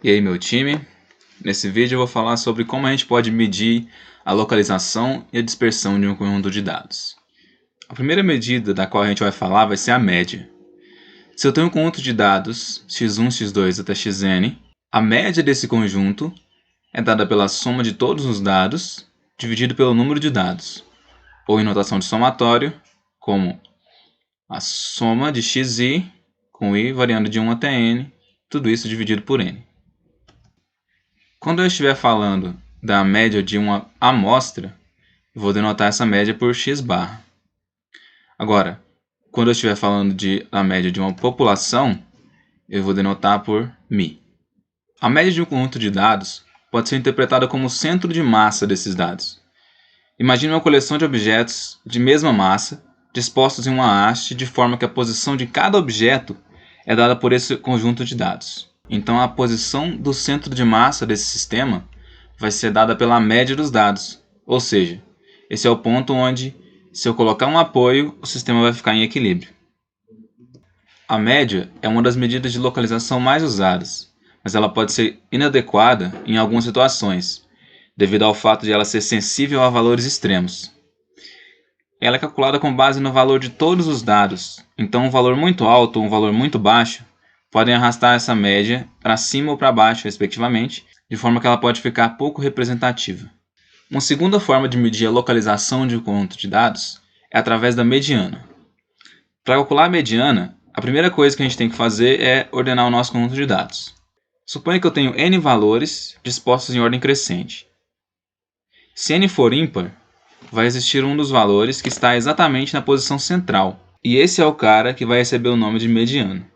E aí, meu time? Nesse vídeo eu vou falar sobre como a gente pode medir a localização e a dispersão de um conjunto de dados. A primeira medida da qual a gente vai falar vai ser a média. Se eu tenho um conjunto de dados x1, x2 até xn, a média desse conjunto é dada pela soma de todos os dados dividido pelo número de dados, ou em notação de somatório, como a soma de xi com i variando de 1 até n, tudo isso dividido por n. Quando eu estiver falando da média de uma amostra, eu vou denotar essa média por x barra. Agora, quando eu estiver falando da média de uma população, eu vou denotar por μ. A média de um conjunto de dados pode ser interpretada como o centro de massa desses dados. Imagine uma coleção de objetos de mesma massa, dispostos em uma haste de forma que a posição de cada objeto é dada por esse conjunto de dados. Então, a posição do centro de massa desse sistema vai ser dada pela média dos dados, ou seja, esse é o ponto onde, se eu colocar um apoio, o sistema vai ficar em equilíbrio. A média é uma das medidas de localização mais usadas, mas ela pode ser inadequada em algumas situações, devido ao fato de ela ser sensível a valores extremos. Ela é calculada com base no valor de todos os dados, então um valor muito alto ou um valor muito baixo podem arrastar essa média para cima ou para baixo, respectivamente, de forma que ela pode ficar pouco representativa. Uma segunda forma de medir a localização de um conjunto de dados é através da mediana. Para calcular a mediana, a primeira coisa que a gente tem que fazer é ordenar o nosso conjunto de dados. Suponha que eu tenho n valores dispostos em ordem crescente. Se n for ímpar, vai existir um dos valores que está exatamente na posição central, e esse é o cara que vai receber o nome de mediano.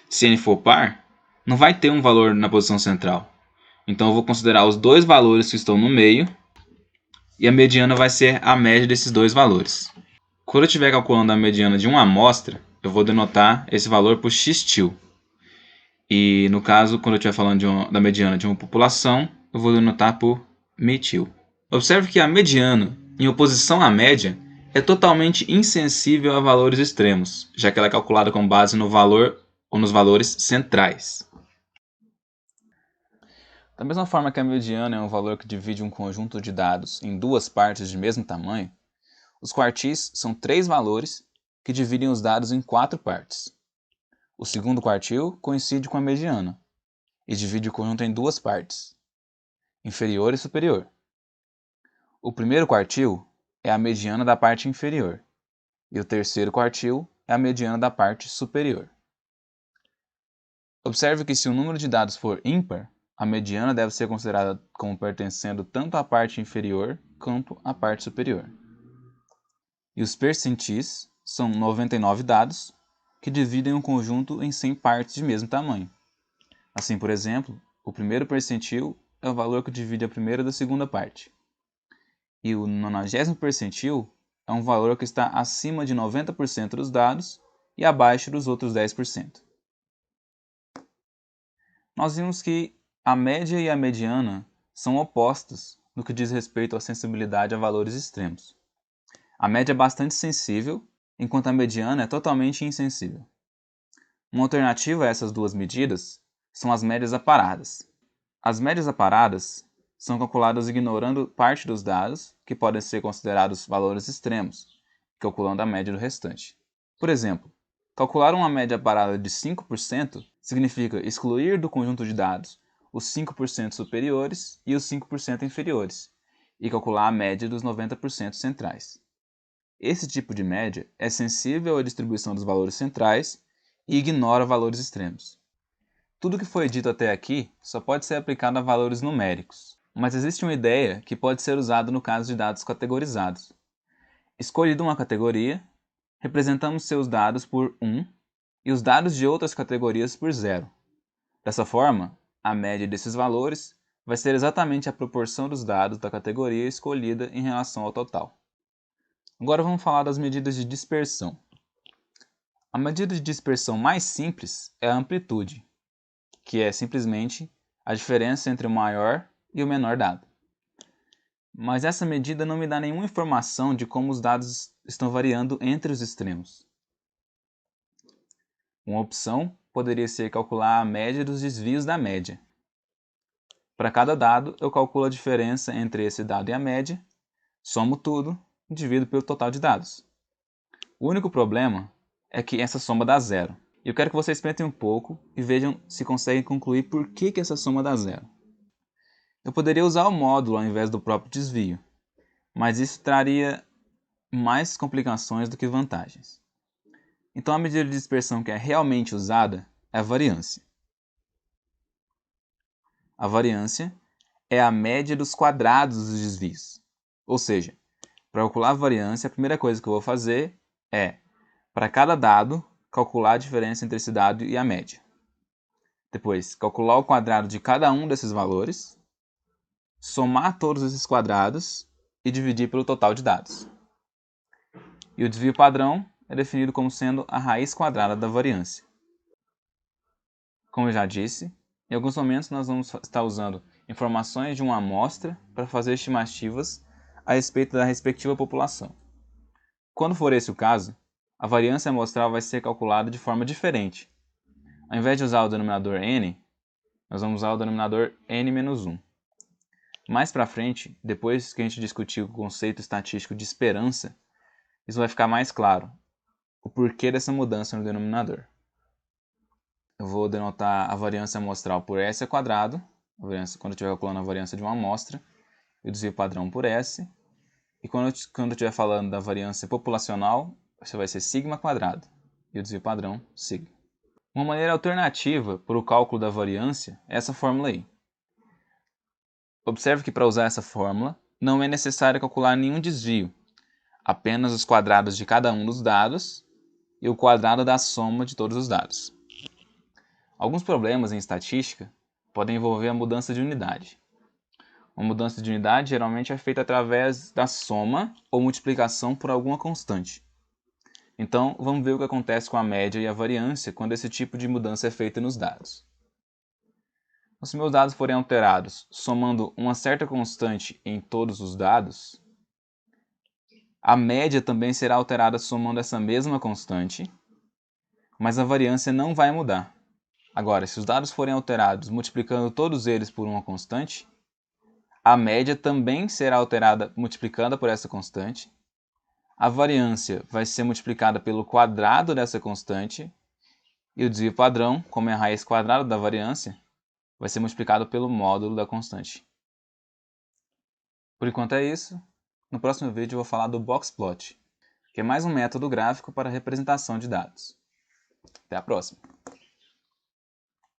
Se n for par, não vai ter um valor na posição central. Então eu vou considerar os dois valores que estão no meio, e a mediana vai ser a média desses dois valores. Quando eu estiver calculando a mediana de uma amostra, eu vou denotar esse valor por x-til. E no caso, quando eu estiver falando da mediana de uma população, eu vou denotar por μ-til. Observe que a mediana, em oposição à média, é totalmente insensível a valores extremos, já que ela é calculada com base no valor ou nos valores centrais. Da mesma forma que a mediana é um valor que divide um conjunto de dados em duas partes de mesmo tamanho, os quartis são três valores que dividem os dados em quatro partes. O segundo quartil coincide com a mediana e divide o conjunto em duas partes, inferior e superior. O primeiro quartil é a mediana da parte inferior e o terceiro quartil é a mediana da parte superior. Observe que se o número de dados for ímpar, a mediana deve ser considerada como pertencendo tanto à parte inferior quanto à parte superior. E os percentis são 99 dados que dividem um conjunto em 100 partes de mesmo tamanho. Assim, por exemplo, o primeiro percentil é o valor que divide a primeira da segunda parte. E o 90º percentil é um valor que está acima de 90% dos dados e abaixo dos outros 10%. Nós vimos que a média e a mediana são opostas no que diz respeito à sensibilidade a valores extremos. A média é bastante sensível, enquanto a mediana é totalmente insensível. Uma alternativa a essas duas medidas são as médias aparadas. As médias aparadas são calculadas ignorando parte dos dados, que podem ser considerados valores extremos, calculando a média do restante. Por exemplo, calcular uma média aparada de 5% significa excluir do conjunto de dados os 5% superiores e os 5% inferiores, e calcular a média dos 90% centrais. Esse tipo de média é sensível à distribuição dos valores centrais e ignora valores extremos. Tudo o que foi dito até aqui só pode ser aplicado a valores numéricos, mas existe uma ideia que pode ser usada no caso de dados categorizados. Escolhida uma categoria, representamos seus dados por 1 e os dados de outras categorias por 0. Dessa forma, a média desses valores vai ser exatamente a proporção dos dados da categoria escolhida em relação ao total. Agora vamos falar das medidas de dispersão. A medida de dispersão mais simples é a amplitude, que é simplesmente a diferença entre o maior e o menor dado. Mas essa medida não me dá nenhuma informação de como os dados estão variando entre os extremos. Uma opção poderia ser calcular a média dos desvios da média, Para cada dado, eu calculo a diferença entre esse dado e a média, somo tudo e divido pelo total de dados. O único problema é que essa soma dá zero. Eu quero que vocês pensem um pouco e vejam se conseguem concluir por que essa soma dá zero. Eu poderia usar o módulo ao invés do próprio desvio, mas isso traria mais complicações do que vantagens. Então a medida de dispersão que é realmente usada é a variância. A variância é a média dos quadrados dos desvios. Ou seja, para calcular a variância, a primeira coisa que eu vou fazer é, para cada dado, calcular a diferença entre esse dado e a média. Depois, calcular o quadrado de cada um desses valores, somar todos esses quadrados e dividir pelo total de dados. E o desvio padrão é definido como sendo a raiz quadrada da variância. Como eu já disse, em alguns momentos nós vamos estar usando informações de uma amostra para fazer estimativas a respeito da respectiva população. Quando for esse o caso, a variância amostral vai ser calculada de forma diferente. Ao invés de usar o denominador n, nós vamos usar o denominador n-1. Mais para frente, depois que a gente discutir o conceito estatístico de esperança, isso vai ficar mais claro, o porquê dessa mudança no denominador. Eu vou denotar a variância amostral por S ao quadrado, quando eu estiver calculando a variância de uma amostra, eu desvio padrão por S, e quando eu estiver falando da variância populacional, isso vai ser sigma quadrado, e o desvio padrão sigma. Uma maneira alternativa para o cálculo da variância é essa fórmula aí. Observe que para usar essa fórmula, não é necessário calcular nenhum desvio, apenas os quadrados de cada um dos dados e o quadrado da soma de todos os dados. Alguns problemas em estatística podem envolver a mudança de unidade. Uma mudança de unidade geralmente é feita através da soma ou multiplicação por alguma constante. Então, vamos ver o que acontece com a média e a variância quando esse tipo de mudança é feita nos dados. Se meus dados forem alterados somando uma certa constante em todos os dados, a média também será alterada somando essa mesma constante, mas a variância não vai mudar. Agora, se os dados forem alterados multiplicando todos eles por uma constante, a média também será alterada multiplicando por essa constante, a variância vai ser multiplicada pelo quadrado dessa constante, e o desvio padrão, como é a raiz quadrada da variância, vai ser multiplicado pelo módulo da constante. Por enquanto é isso. No próximo vídeo eu vou falar do boxplot, que é mais um método gráfico para representação de dados. Até a próxima!